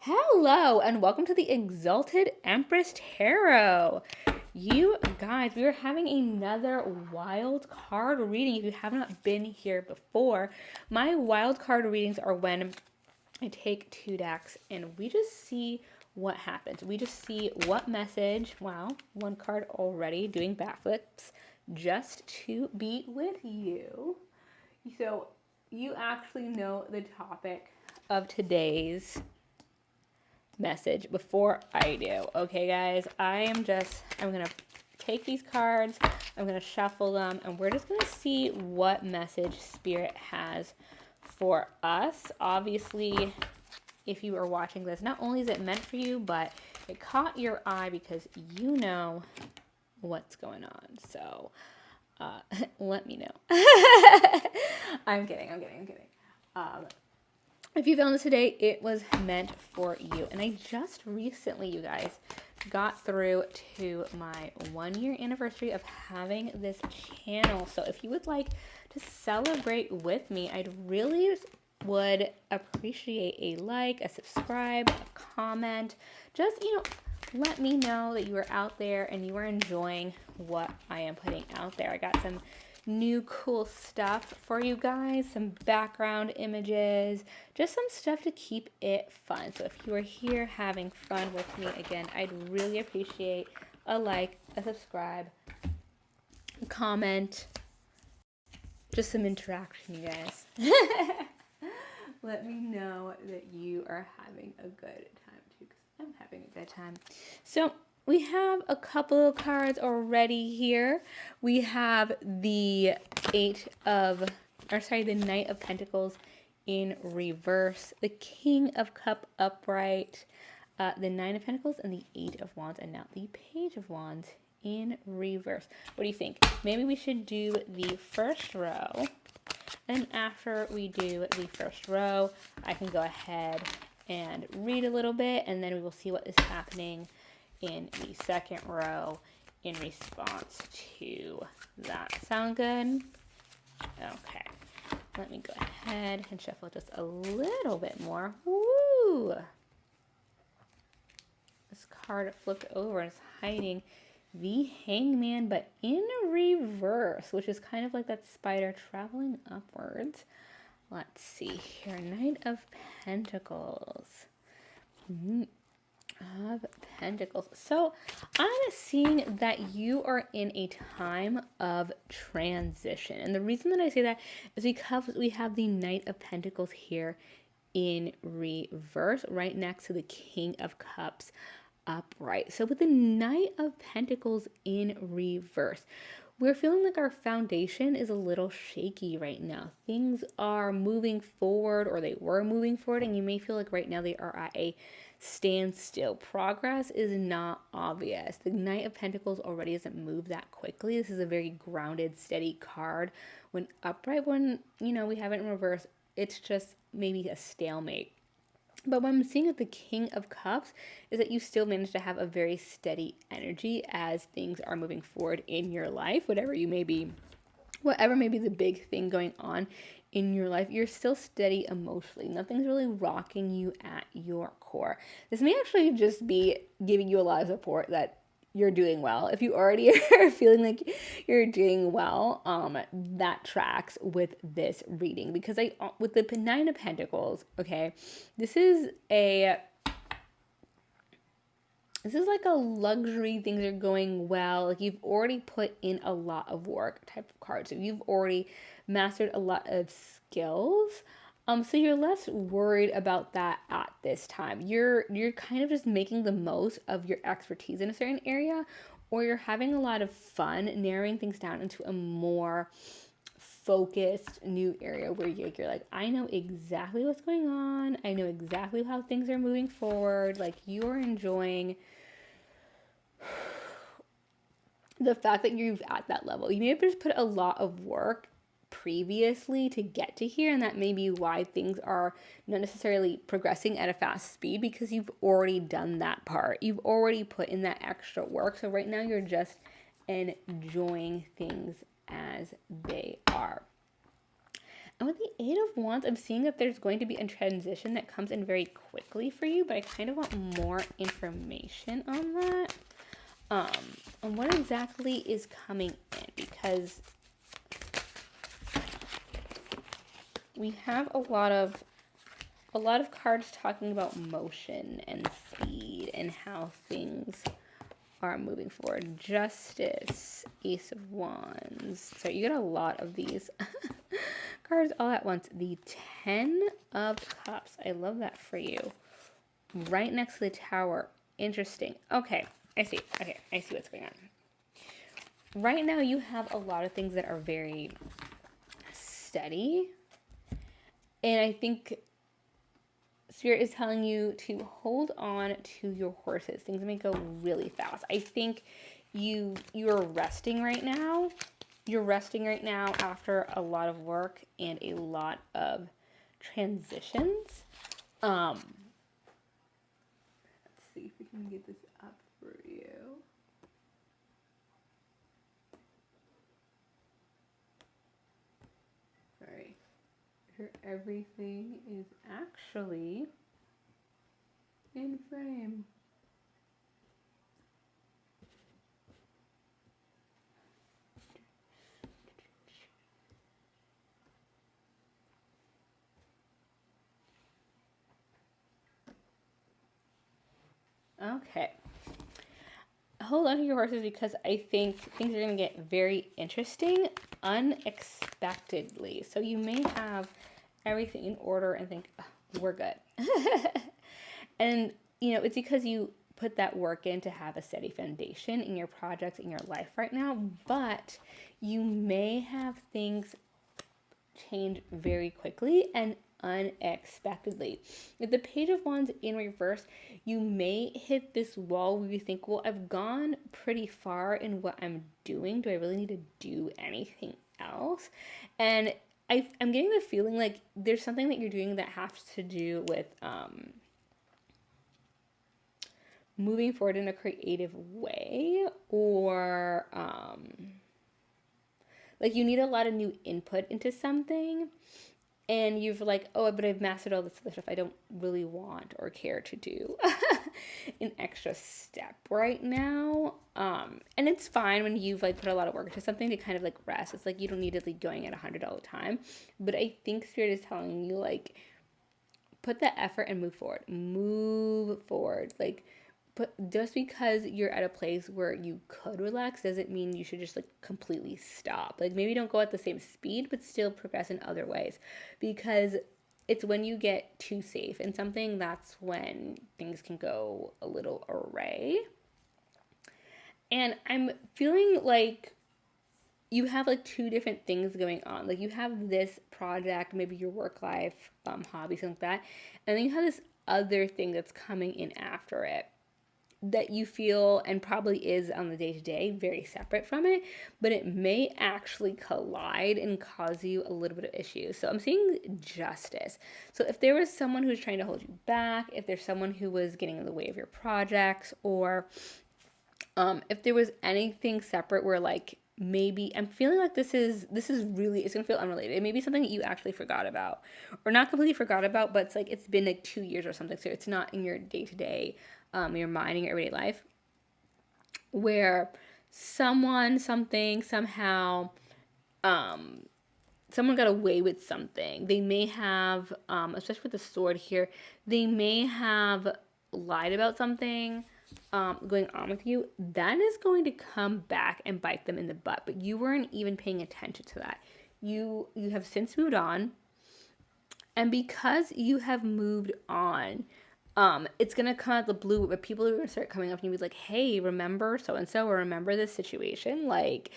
Hello, and welcome to the Exalted Empress Tarot. You guys, we are having another wild card reading. If you have not been here before, my wild card readings are when I take two decks and we just see what happens. We just see what message, wow, one card already doing backflips just to be with you. So you actually know the topic of today's message before I do. Okay, guys, I'm gonna take these cards, I'm gonna shuffle them, and we're just gonna see what message Spirit has for us. Obviously, if you are watching this, not only is it meant for you, but it caught your eye because you know what's going on. So, let me know. I'm kidding. If you found this today, it was meant for you. And I just recently, you guys, got through to my 1 year anniversary of having this channel. So if you would like to celebrate with me, I'd really would appreciate a like, a subscribe, a comment. Just, let me know that you are out there and you are enjoying what I am putting out there. I got some new cool stuff for you guys, some background images, just some stuff to keep it fun. So if you are here having fun with me, again, I'd really appreciate a like, a subscribe, a comment, just some interaction, you guys. Let me know that you are having a good time too, because I'm having a good time. So we have a couple of cards already here. We have the the Knight of Pentacles in reverse, the King of Cup upright, the Nine of Pentacles, and the Eight of Wands, and now the Page of Wands in reverse. What do you think? Maybe we should do the first row, and after we do the first row, I can go ahead and read a little bit, and then we will see what is happening in the second row in response to that. Sound good? Okay. Let me go ahead and shuffle just a little bit more. Woo! This card flipped over and is hiding the Hangman, but in reverse, which is kind of like that spider traveling upwards. Let's see here. Knight of Pentacles. Of Pentacles. So I'm seeing that you are in a time of transition. And the reason that I say that is because we have the Knight of Pentacles here in reverse, right next to the King of Cups upright. So with the Knight of Pentacles in reverse, we're feeling like our foundation is a little shaky right now. Things are moving forward, or they were moving forward, and you may feel like right now they are at a standstill. Progress is not obvious. The Knight of Pentacles already doesn't move that quickly. This is a very grounded, steady card. When upright, when, we have it in reverse, it's just maybe a stalemate. But what I'm seeing with the King of Cups is that you still manage to have a very steady energy as things are moving forward in your life, whatever may be the big thing going on in your life, you're still steady emotionally. Nothing's really rocking you at your core. This may actually just be giving you a lot of support that you're doing well. If you already are feeling like you're doing well, that tracks with this reading, because with the Nine of Pentacles, okay, this is like a luxury, things are going well, like you've already put in a lot of work type of card. So you've already mastered a lot of skills. So you're less worried about that at this time. You're kind of just making the most of your expertise in a certain area, or you're having a lot of fun narrowing things down into a more focused new area where you're like, I know exactly what's going on. I know exactly how things are moving forward. Like, you're enjoying the fact that you're at that level. You may have just put a lot of work previously to get to here, and that may be why things are not necessarily progressing at a fast speed, because you've already done that part. You've already put in that extra work. So right now you're just enjoying things as they are. And with the Eight of Wands, I'm seeing that there's going to be a transition that comes in very quickly for you, but I kind of want more information on that. On what exactly is coming in, because we have a lot of cards talking about motion and speed and how things are moving forward. Justice, Ace of Wands. So you get a lot of these cards all at once. The 10 of Cups. I love that for you. Right next to the Tower. Interesting. Okay, I see. Okay, I see what's going on. Right now you have a lot of things that are very steady. And I think Spirit is telling you to hold on to your horses. Things may go really fast. I think you're resting right now. You're resting right now after a lot of work and a lot of transitions. Let's see if we can get this up for you. Sorry. Here everything is actually in frame. Okay. Hold on to your horses because I think things are going to get very interesting unexpectedly. So you may have everything in order and think, oh, we're good. And, it's because you put that work in to have a steady foundation in your projects, in your life right now. But you may have things change very quickly and unexpectedly. With the Page of Wands in reverse, you may hit this wall where you think, well, I've gone pretty far in what I'm doing. Do I really need to do anything else? And I'm getting the feeling like there's something that you're doing that has to do with moving forward in a creative way, or like you need a lot of new input into something. And you've like, oh, but I've mastered all this other stuff. I don't really want or care to do an extra step right now. And it's fine when you've like put a lot of work into something to kind of like rest. It's like you don't need to be going at 100 all the time. But I think Spirit is telling you like, put the effort and move forward. Move forward. Like, but just because you're at a place where you could relax doesn't mean you should just like completely stop. Like maybe don't go at the same speed, but still progress in other ways. Because it's when you get too safe in something, that's when things can go a little awry. And I'm feeling like you have like two different things going on. Like you have this project, maybe your work life, hobby, something like that. And then you have this other thing that's coming in after it that you feel, and probably is on the day-to-day, very separate from it, but it may actually collide and cause you a little bit of issues. So I'm seeing Justice. So if there was someone who's trying to hold you back, if there's someone who was getting in the way of your projects, or if there was anything separate where like maybe I'm feeling like this is really, it's gonna feel unrelated. It may be something that you actually forgot about, or not completely forgot about, but it's like it's been like 2 years or something, so it's not in your day-to-day, your mind, in your everyday life, where someone, something, somehow, someone got away with something. They may have, especially with the sword here, they may have lied about something going on with you. That is going to come back and bite them in the butt, but you weren't even paying attention to that. You have since moved on, and because you have moved on, it's gonna come out of the blue, but people are gonna start coming up and you be like, hey, remember so and so, or remember this situation? Like,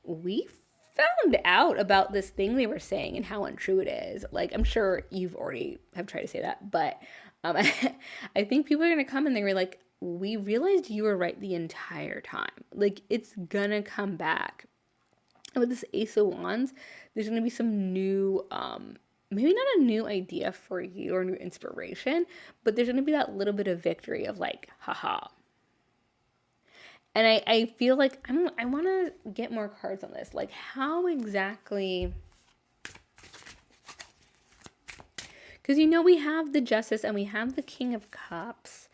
we found out about this thing they were saying and how untrue it is. Like, I'm sure you've already have tried to say that, but I think people are gonna come and they're like, we realized you were right the entire time. Like, it's gonna come back. And with this Ace of Wands, there's gonna be some new, maybe not a new idea for you or new inspiration, but there's going to be that little bit of victory of like, haha. And I feel like I want to get more cards on this. Like, how exactly Because you know, we have the Justice and we have the King of Cups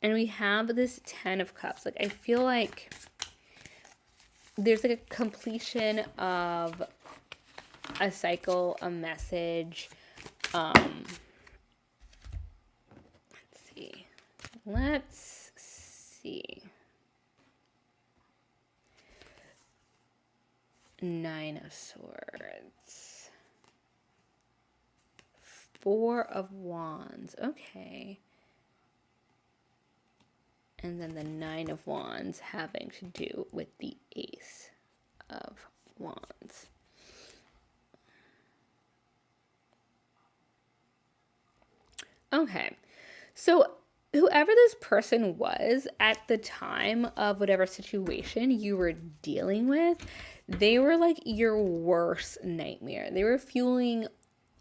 and we have this 10 of Cups. Like, I feel like there's like a completion of a cycle, a message. Let's see. Let's see. 9 of Swords. 4 of Wands. Okay. And then the 9 of Wands having to do with the Ace of Wands. Okay. So whoever this person was at the time of whatever situation you were dealing with, they were like your worst nightmare. They were fueling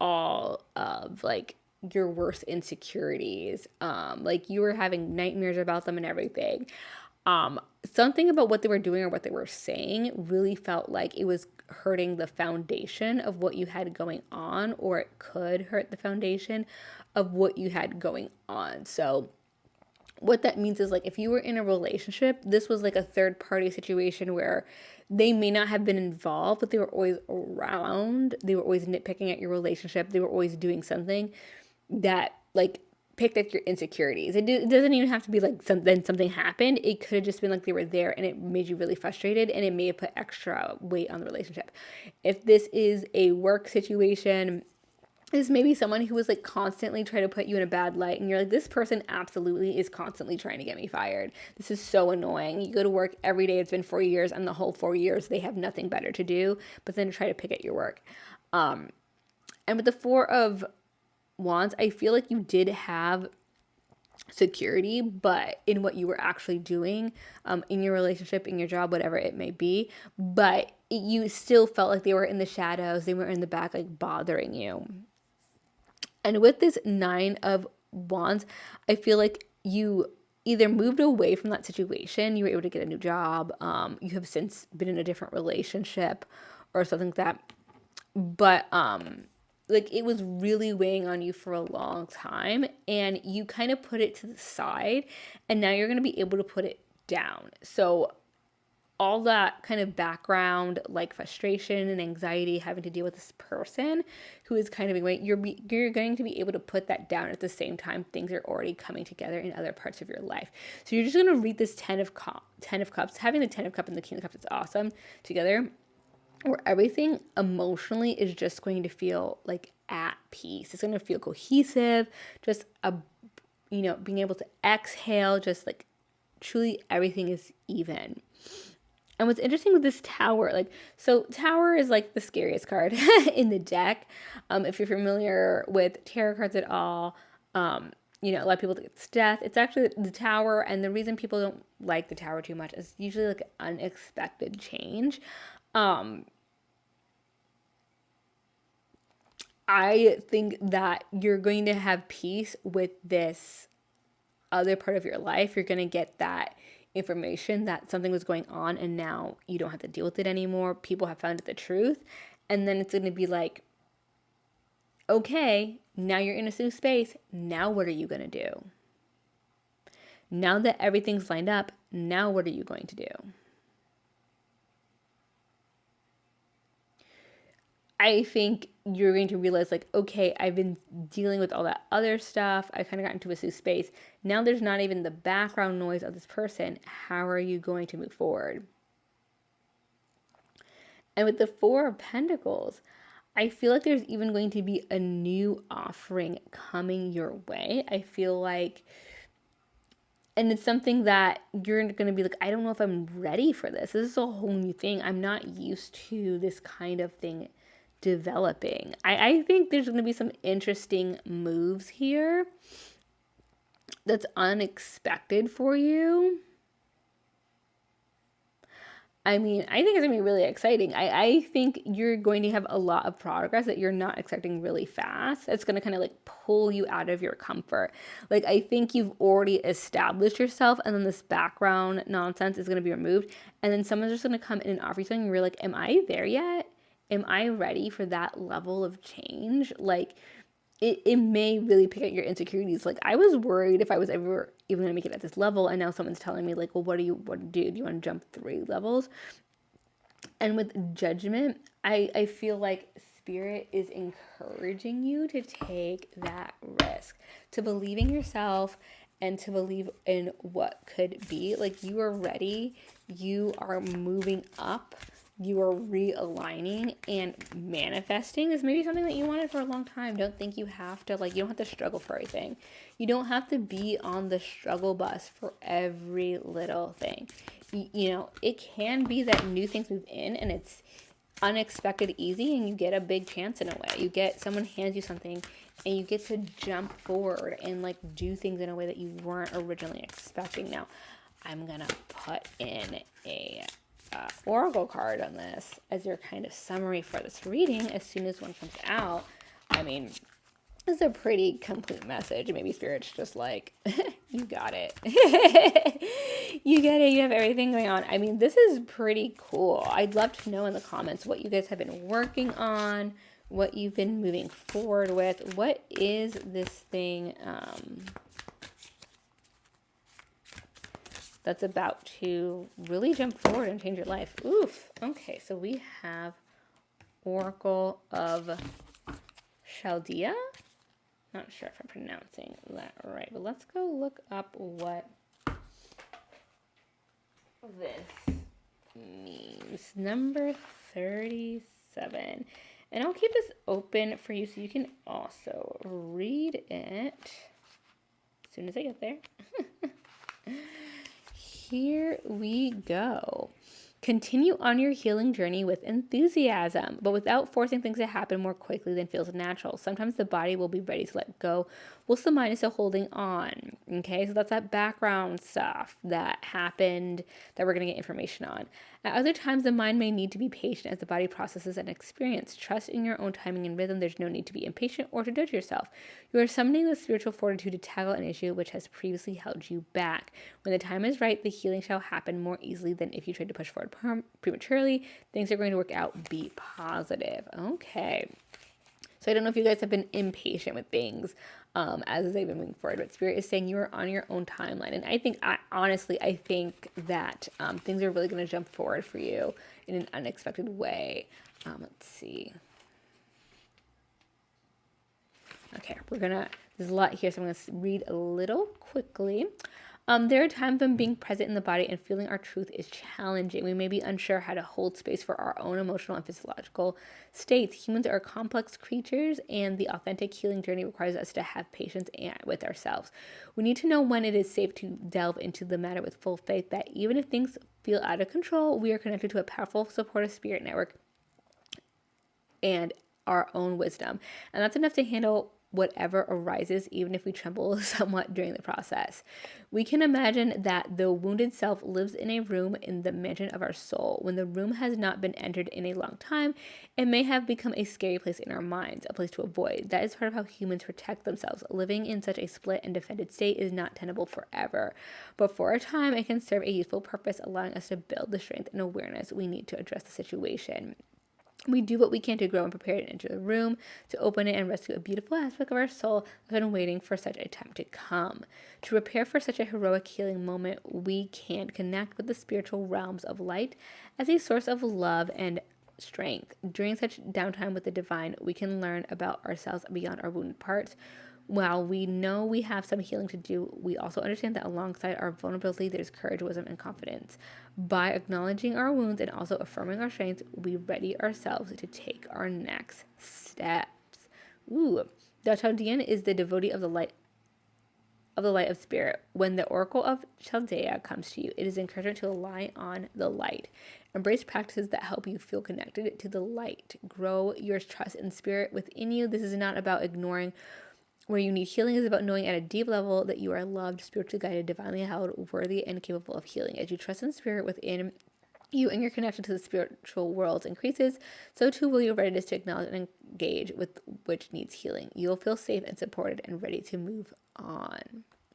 all of like your worst insecurities. Like you were having nightmares about them and everything. Something about what they were doing or what they were saying really felt like it was hurting the foundation of what you had going on, or it could hurt the foundation of what you had going on. So what that means is, like, if you were in a relationship, this was like a third party situation where they may not have been involved, but they were always around. They were always nitpicking at your relationship. They were always doing something that like picked at your insecurities. It doesn't even have to be like something happened. It could have just been like they were there and it made you really frustrated, and it may have put extra weight on the relationship. If this is a work situation, is maybe someone who was like constantly trying to put you in a bad light, and you're like, this person absolutely is constantly trying to get me fired. This is so annoying. You go to work every day. It's been 4 years, and the whole 4 years they have nothing better to do but then to try to pick at your work. And with the 4 of Wands, I feel like you did have security, but in what you were actually doing, in your relationship, in your job, whatever it may be, but you still felt like they were in the shadows. They were in the back, like bothering you. And with this 9 of Wands, I feel like you either moved away from that situation, you were able to get a new job, you have since been in a different relationship or something like that. But like it was really weighing on you for a long time, and you kind of put it to the side, and now you're going to be able to put it down. So all that kind of background, like frustration and anxiety having to deal with this person who is kind of being weight, you're going to be able to put that down at the same time things are already coming together in other parts of your life. So you're just going to read this 10 of Cups. Having the 10 of Cups and the King of Cups is awesome together, where everything emotionally is just going to feel like at peace. It's going to feel cohesive, just being able to exhale, just like truly everything is even. And what's interesting with this Tower, so Tower is like the scariest card in the deck. If you're familiar with tarot cards at all, a lot of people think it's death. It's actually the Tower, and the reason people don't like the Tower too much is usually like unexpected change. I think that you're going to have peace with this other part of your life. You're going to get that information that something was going on and now you don't have to deal with it anymore. People have found the truth. And then it's going to be like, okay, now you're in a new space. Now what are you going to do? Now that everything's lined up, now what are you going to do? I think you're going to realize, like, okay, I've been dealing with all that other stuff. I kind of got into a new space. Now there's not even the background noise of this person. How are you going to move forward? And with the 4 of Pentacles, I feel like there's even going to be a new offering coming your way. I feel like, and it's something that you're going to be like, I don't know if I'm ready for this. This is a whole new thing. I'm not used to this kind of thing developing. I think there's going to be some interesting moves here that's unexpected for you. I mean, I think it's going to be really exciting. I think you're going to have a lot of progress that you're not expecting really fast. It's going to kind of like pull you out of your comfort. Like, I think you've already established yourself, and then this background nonsense is going to be removed. And then someone's just going to come in and offer you something, and you're like, am I there yet? Am I ready for that level of change? Like, it may really pick at your insecurities. Like, I was worried if I was ever even gonna make it at this level, and now someone's telling me like, well, what do you do? Do you want to jump 3 levels? And with judgment, I feel like spirit is encouraging you to take that risk, to believe in yourself and to believe in what could be. Like, you are ready, you are moving up, you are realigning, and manifesting is maybe something that you wanted for a long time. Don't think you have to, like, you don't have to struggle for everything. You don't have to be on the struggle bus for every little thing. You know, it can be that new things move in and it's unexpected easy, and you get a big chance in a way. You get, someone hands you something and you get to jump forward and like do things in a way that you weren't originally expecting. Now, I'm gonna put in a oracle card on this as your kind of summary for this reading as soon as one comes out. I mean, it's a pretty complete message. Maybe Spirit's just like, you got it. You get it. You have everything going on. I mean, this is pretty cool. I'd love to know in the comments what you guys have been working on, what you've been moving forward with. What is this thing that's about to really jump forward and change your life? Oof. Okay, so we have Oracle of Chaldea. Not sure if I'm pronouncing that right, but let's go look up what this means. Number 37. And I'll keep this open for you so you can also read it as soon as I get there. Here we go. Continue on your healing journey with enthusiasm, but without forcing things to happen more quickly than feels natural. Sometimes the body will be ready to let go, whilst the mind is still holding on. Okay, so that's that background stuff that happened that we're going to get information on. At other times, the mind may need to be patient as the body processes an experience. Trust in your own timing and rhythm. There's no need to be impatient or to judge yourself. You are summoning the spiritual fortitude to tackle an issue which has previously held you back. When the time is right, the healing shall happen more easily than if you tried to push forward prematurely. Things are going to work out. Be positive. Okay. So I don't know if you guys have been impatient with things as they've been moving forward, but Spirit is saying you are on your own timeline. And I think, honestly, I think that things are really going to jump forward for you in an unexpected way. Let's see. Okay, there's a lot here, so I'm going to read a little quickly. There are times when being present in the body and feeling our truth is challenging. We may be unsure how to hold space for our own emotional and physiological states. Humans are complex creatures, and the authentic healing journey requires us to have patience with ourselves. We need to know when it is safe to delve into the matter with full faith that even if things feel out of control, we are connected to a powerful, supportive spirit network and our own wisdom. And that's enough to handle whatever arises, even if we tremble somewhat during the process. We can imagine that the wounded self lives in a room in the mansion of our soul. When the room has not been entered in a long time, it may have become a scary place in our minds, a place to avoid. That is part of how humans protect themselves. Living in such a split and defended state is not tenable forever, but for a time it can serve a useful purpose, allowing us to build the strength and awareness we need to address the situation. We do what we can to grow and prepare to enter the room, to open it and rescue a beautiful aspect of our soul that's been waiting for such a time to come. To prepare for such a heroic healing moment, we can connect with the spiritual realms of light as a source of love and strength. During such downtime with the divine, we can learn about ourselves beyond our wounded parts. While we know we have some healing to do, we also understand that alongside our vulnerability, there's courage, wisdom, and confidence. By acknowledging our wounds and also affirming our strengths, we ready ourselves to take our next steps. Ooh, the Chaldean is the devotee of the light of spirit. When the Oracle of Chaldea comes to you, it is encouragement to rely on the light. Embrace practices that help you feel connected to the light. Grow your trust in spirit within you. This is not about ignoring where you need healing. Is about knowing at a deep level that you are loved, spiritually guided, divinely held, worthy, and capable of healing. As you trust in spirit within you and your connection to the spiritual world increases, so too will your readiness to acknowledge and engage with which needs healing. You'll feel safe and supported and ready to move on.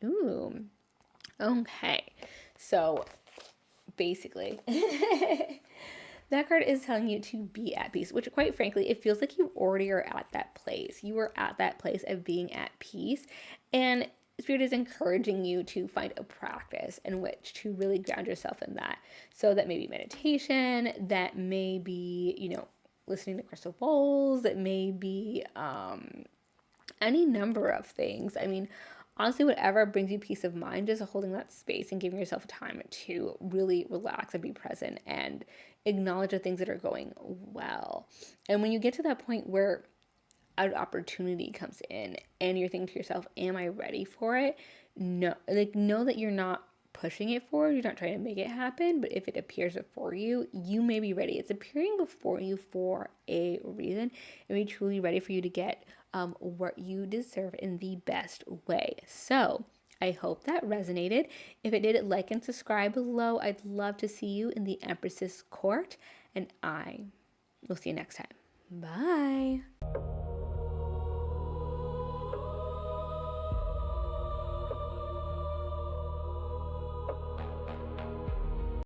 Ooh. Okay. So basically, that card is telling you to be at peace, which quite frankly, it feels like you already are at that place. You are at that place of being at peace. And Spirit is encouraging you to find a practice in which to really ground yourself in that. So that may be meditation, that may be, listening to crystal bowls, that may be any number of things. I mean, honestly, whatever brings you peace of mind, just holding that space and giving yourself time to really relax and be present and acknowledge the things that are going well. And when you get to that point where an opportunity comes in and you're thinking to yourself, am I ready for it? No, like, know that you're not pushing it forward. You're not trying to make it happen, but if it appears before you, you may be ready. It's appearing before you for a reason, and be truly ready for you to get what you deserve in the best way. So I hope that resonated. If it did, like and subscribe below. I'd love to see you in the Empress's court, and I will see you next time. Bye.